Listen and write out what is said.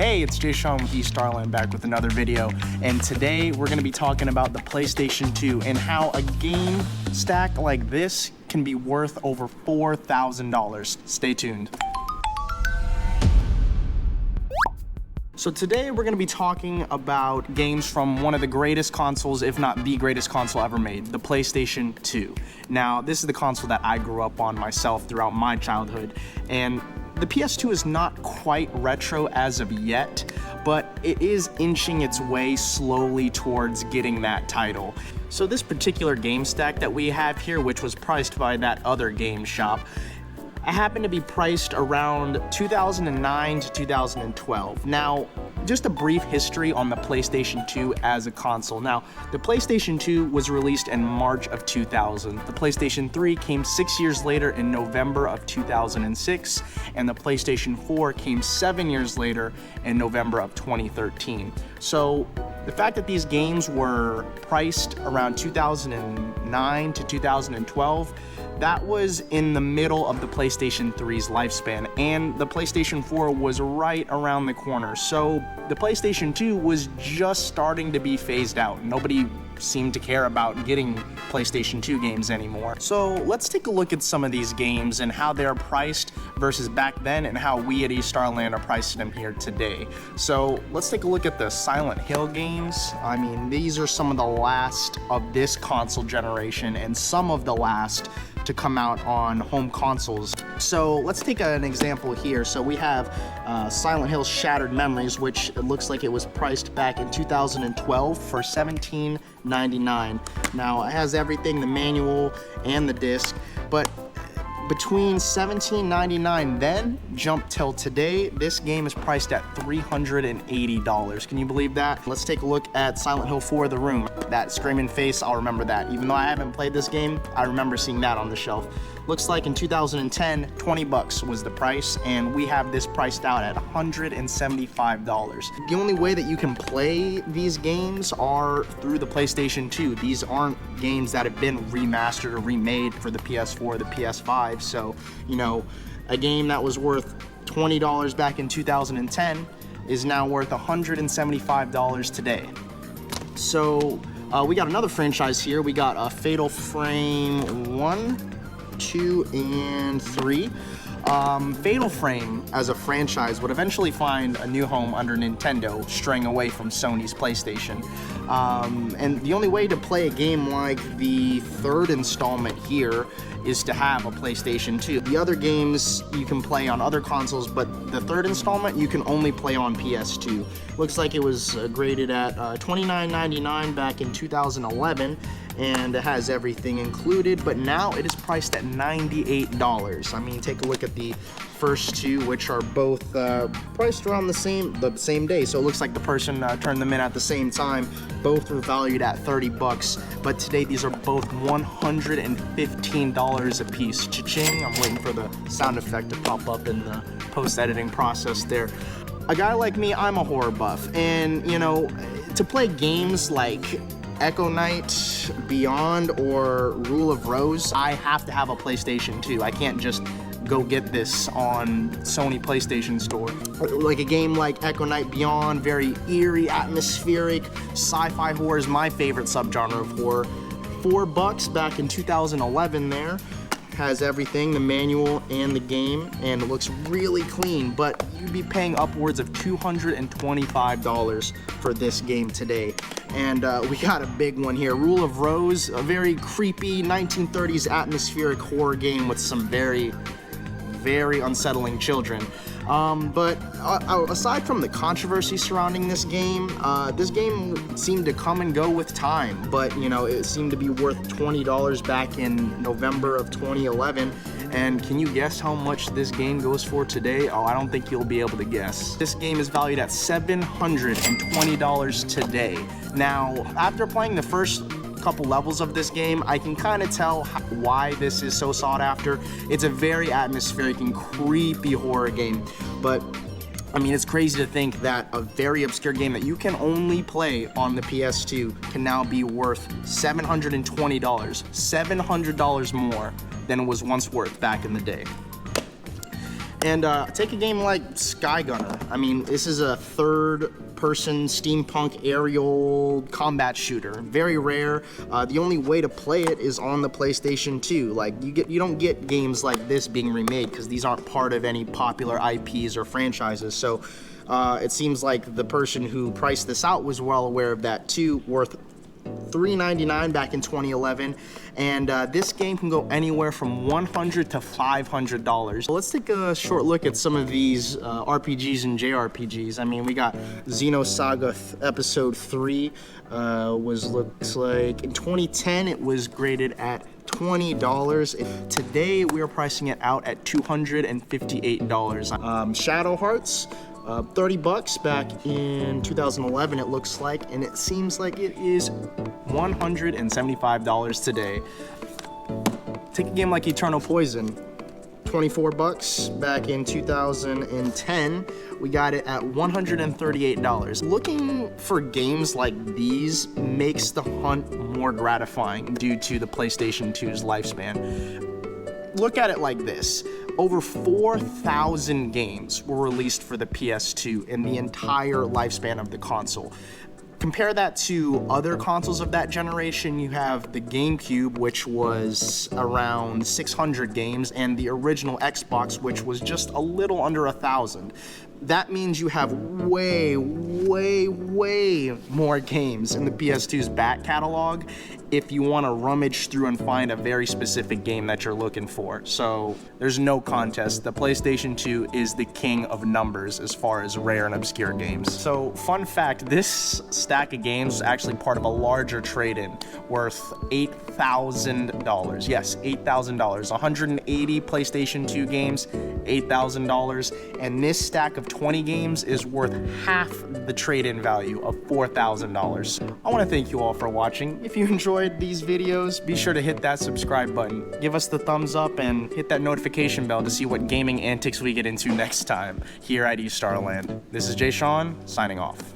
Hey, it's Jaishon with eStarland back with another video, and today we're going to be talking about the PlayStation 2 and how a game stack like this can be worth over $4,000. Stay tuned. So today we're going to be talking about games from one of the greatest consoles, if not the greatest console ever made, the PlayStation 2. Now, this is the console that I grew up on myself throughout my childhood, and the PS2 is not quite retro as of yet, but it is inching its way slowly towards getting that title. So this particular game stack that we have here, which was priced by that other game shop, I happen to be priced around 2009 to 2012. Now, just a brief history on the PlayStation 2 as a console. Now, the PlayStation 2 was released in March of 2000. The PlayStation 3 came 6 years later in November of 2006, and the PlayStation 4 came 7 years later in November of 2013. So, the fact that these games were priced around 2009 to 2012, that was in the middle of the PlayStation 3's lifespan, and the PlayStation 4 was right around the corner. So the PlayStation 2 was just starting to be phased out. Nobody seemed to care about getting PlayStation 2 games anymore. So let's take a look at some of these games and how they're priced versus back then and how we at eStarland are pricing them here today. So let's take a look at the Silent Hill games. I mean, these are some of the last of this console generation and some of the last to come out on home consoles. So let's take an example here. So we have Silent Hill Shattered Memories, which it looks like it was priced back in 2012 for $17.99. Now it has everything, the manual and the disc, but between $17.99 then, jump till today, this game is priced at $380. Can you believe that? Let's take a look at Silent Hill 4 The Room. That screaming face, I'll remember that. Even though I haven't played this game, I remember seeing that on the shelf. Looks like in 2010, 20 bucks was the price, and we have this priced out at $175. The only way that you can play these games are through the PlayStation 2. These aren't games that have been remastered or remade for the PS4 or the PS5. So, you know, a game that was worth $20 back in 2010 is now worth $175 today. So, we got another franchise here. We got Fatal Frame 1, 2, and 3. Fatal Frame as a franchise would eventually find a new home under Nintendo, straying away from Sony's PlayStation. And the only way to play a game like the third installment here is to have a PlayStation 2. The other games you can play on other consoles, but the third installment you can only play on PS2. Looks like it was graded at $29.99 back in 2011, and it has everything included, but now it is priced at $98. I mean, take a look at the first two, which are both priced around the same day. So it looks like the person turned them in at the same time. Both were valued at 30 bucks, but today these are both $115 a piece. Cha-ching! I'm waiting for the sound effect to pop up in the post-editing process there. A guy like me, I'm a horror buff, and you know, to play games like Echo Knight, Beyond, or Rule of Rose, I have to have a PlayStation 2. I can't just go get this on Sony PlayStation Store. Like a game like Echo Knight Beyond, very eerie, atmospheric, sci-fi horror is my favorite subgenre of horror. $4 back in 2011 there. Has everything, the manual and the game, and it looks really clean, but you'd be paying upwards of $225 for this game today. And we got a big one here, Rule of Rose, a very creepy 1930s atmospheric horror game with some very unsettling children. But aside from the controversy surrounding this game seemed to come and go with time, but you know, it seemed to be worth $20 back in November of 2011. And can you guess how much this game goes for today? Oh, I don't think you'll be able to guess. This game is valued at $720 today. Now, after playing the first couple levels of this game, I can kind of tell why this is so sought after. It's a very atmospheric and creepy horror game, but I mean, it's crazy to think that a very obscure game that you can only play on the PS2 can now be worth $720, $700 more than it was once worth back in the day. And take a game like Skygunner. I mean, this is a third-person steampunk aerial combat shooter. Very rare. The only way to play it is on the PlayStation 2. Like, you don't get games like this being remade because these aren't part of any popular IPs or franchises. So it seems like the person who priced this out was well aware of that too. Worth $3.99 back in 2011, and this game can go anywhere from $100 to $500. Let's take a short look at some of these RPGs and JRPGs. I mean, we got Xenosaga Episode 3 looks like in 2010 it was graded at $20. Today we are pricing it out at $258. Shadow Hearts, $30 back in 2011 it looks like, and it seems like it is $175 today. Take a game like Eternal Poison, $24 back in 2010. We got it at $138. Looking for games like these makes the hunt more gratifying due to the PlayStation 2's lifespan. Look at it like this. Over 4,000 games were released for the PS2 in the entire lifespan of the console. Compare that to other consoles of that generation. You have the GameCube, which was around 600 games, and the original Xbox, which was just a little under 1,000. That means you have way more games in the PS2's back catalog if you want to rummage through and find a very specific game that you're looking for. So there's no contest. The PlayStation 2 is the king of numbers as far as rare and obscure games. So fun fact, this stack of games is actually part of a larger trade-in worth $8,000. Yes, $8,000. 180 PlayStation 2 games, $8,000. And this stack of 20 games is worth half the trade-in value of $4,000. I want to thank you all for watching. If you enjoyed these videos, be sure to hit that subscribe button, give us the thumbs up, and hit that notification bell to see what gaming antics we get into next time here at eStarland. This is Jaishon, signing off.